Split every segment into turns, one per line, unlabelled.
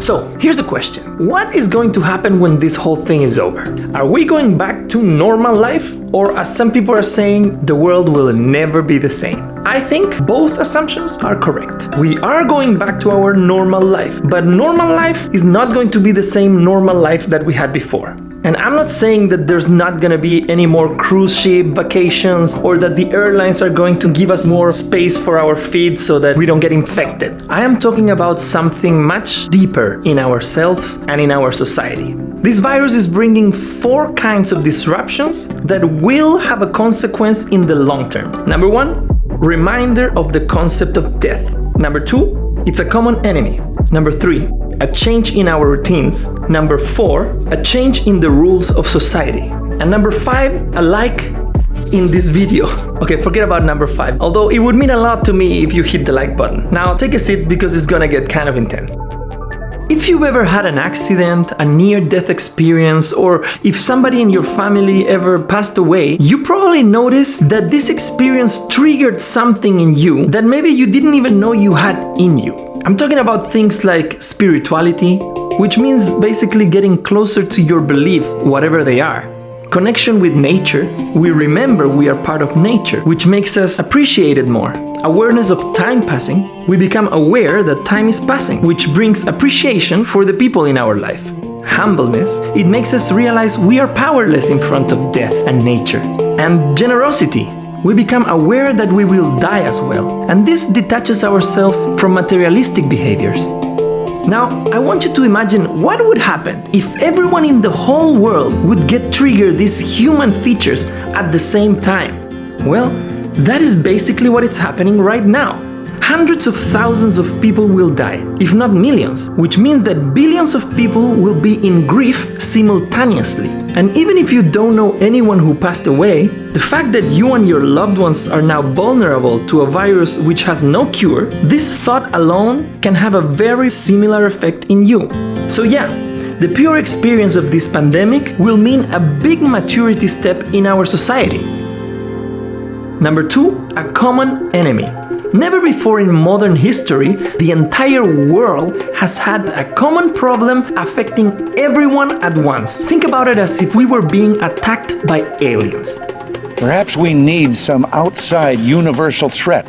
So, here's a question. What is going to happen when this whole thing is over? Are we going back to normal life? Or as some people are saying, the world will never be the same? I think both assumptions are correct. We are going back to our normal life, but normal life is not going to be the same normal life that we had before. And I'm not saying that there's not gonna be any more cruise ship vacations or that the airlines are going to give us more space for our feet so that we don't get infected. I am talking about something much deeper in ourselves and in our society. This virus is bringing 4 kinds of disruptions that will have a consequence in the long term. Number 1, reminder of the concept of death. Number 2, it's a common enemy. Number 3, a change in our routines. Number 4, a change in the rules of society. And number 5, a like in this video. Okay, forget about number 5, although it would mean a lot to me if you hit the like button. Now take a seat because it's gonna get kind of intense. If you've ever had an accident, a near-death experience, or if somebody in your family ever passed away, you probably noticed that this experience triggered something in you that maybe you didn't even know you had in you. I'm talking about things like spirituality, which means basically getting closer to your beliefs, whatever they are. Connection with nature, we remember we are part of nature, which makes us appreciate it more. Awareness of time passing, we become aware that time is passing, which brings appreciation for the people in our life. Humbleness, it makes us realize we are powerless in front of death and nature. And generosity, we become aware that we will die as well, and this detaches ourselves from materialistic behaviors. Now, I want you to imagine what would happen if everyone in the whole world would get triggered these human features at the same time. Well, that is basically what is happening right now. Hundreds of thousands of people will die, if not millions, which means that billions of people will be in grief simultaneously. And even if you don't know anyone who passed away, the fact that you and your loved ones are now vulnerable to a virus which has no cure, this thought alone can have a very similar effect in you. So yeah, the pure experience of this pandemic will mean a big maturity step in our society. Number 2, a common enemy. Never before in modern history, the entire world has had a common problem affecting everyone at once. Think about it as if we were being attacked by aliens.
Perhaps we need some outside universal threat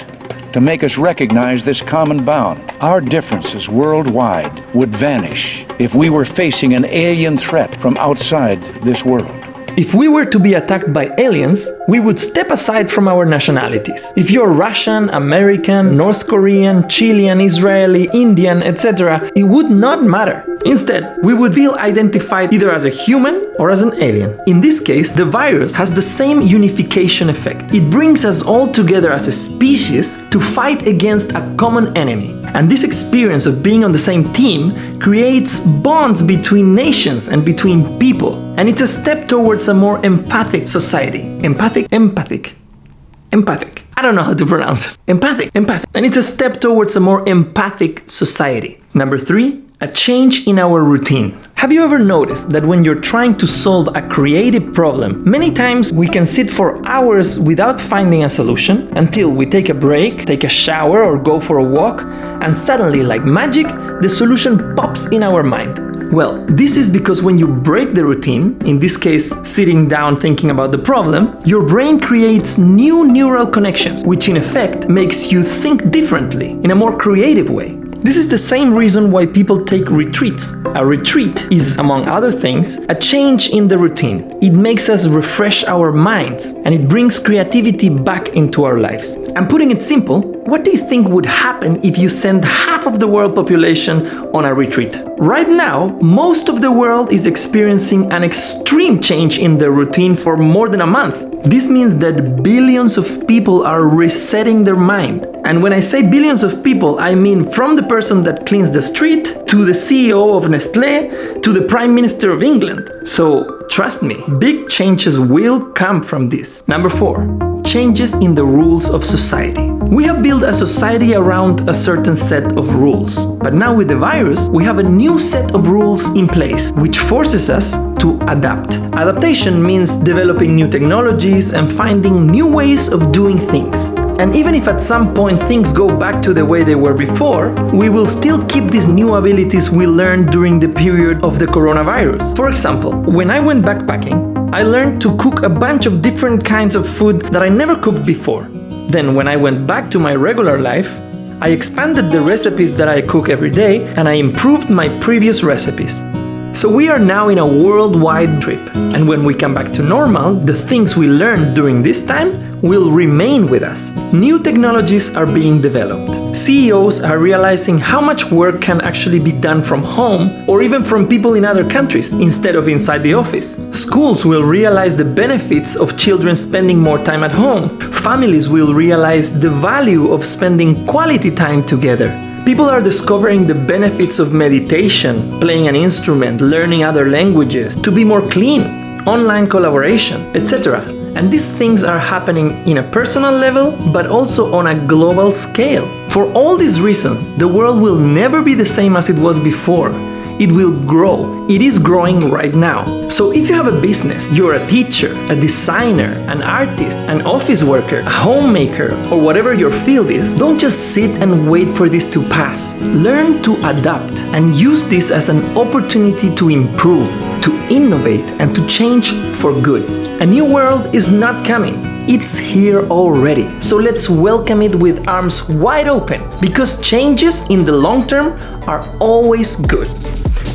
to make us recognize this common bound. Our differences worldwide would vanish if we were facing an alien threat from outside this world.
If we were to be attacked by aliens, we would step aside from our nationalities. If you're Russian, American, North Korean, Chilean, Israeli, Indian, etc., it would not matter. Instead, we would feel identified either as a human or as an alien. In this case, the virus has the same unification effect. It brings us all together as a species to fight against a common enemy. And this experience of being on the same team creates bonds between nations and between people. And it's a step towards a more empathic society. Empathic. I don't know how to pronounce it. Empathic. And it's a step towards a more empathic society. Number 3, a change in our routine. Have you ever noticed that when you're trying to solve a creative problem, many times we can sit for hours without finding a solution until we take a break, take a shower, or go for a walk, and suddenly, like magic, the solution pops in our mind. Well, this is because when you break the routine, in this case sitting down thinking about the problem, your brain creates new neural connections, which in effect makes you think differently, in a more creative way. This is the same reason why people take retreats. A retreat is, among other things, a change in the routine. It makes us refresh our minds, and it brings creativity back into our lives. And putting it simple, what do you think would happen if you sent half of the world population on a retreat? Right now, most of the world is experiencing an extreme change in their routine for more than a month. This means that billions of people are resetting their mind. And when I say billions of people, I mean from the person that cleans the street, to the CEO of Nestlé, to the Prime Minister of England. So trust me, big changes will come from this. Number 4, changes in the rules of society. We have built a society around a certain set of rules. But now with the virus, we have a new set of rules in place, which forces us to adapt. Adaptation means developing new technologies and finding new ways of doing things. And even if at some point things go back to the way they were before, we will still keep these new abilities we learned during the period of the coronavirus. For example, when I went backpacking, I learned to cook a bunch of different kinds of food that I never cooked before. Then when I went back to my regular life, I expanded the recipes that I cook every day and I improved my previous recipes. So we are now in a worldwide trip, and when we come back to normal, the things we learned during this time will remain with us. New technologies are being developed. CEOs are realizing how much work can actually be done from home or even from people in other countries instead of inside the office. Schools will realize the benefits of children spending more time at home. Families will realize the value of spending quality time together. People are discovering the benefits of meditation, playing an instrument, learning other languages, to be more clean, online collaboration, etc. And these things are happening in a personal level, but also on a global scale. For all these reasons, the world will never be the same as it was before. It will grow. It is growing right now. So if you have a business, you're a teacher, a designer, an artist, an office worker, a homemaker, or whatever your field is, don't just sit and wait for this to pass. Learn to adapt and use this as an opportunity to improve, to innovate, and to change for good. A new world is not coming. It's here already. So let's welcome it with arms wide open, because changes in the long term are always good.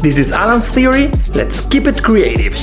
This is Alan's Theory. Let's keep it creative.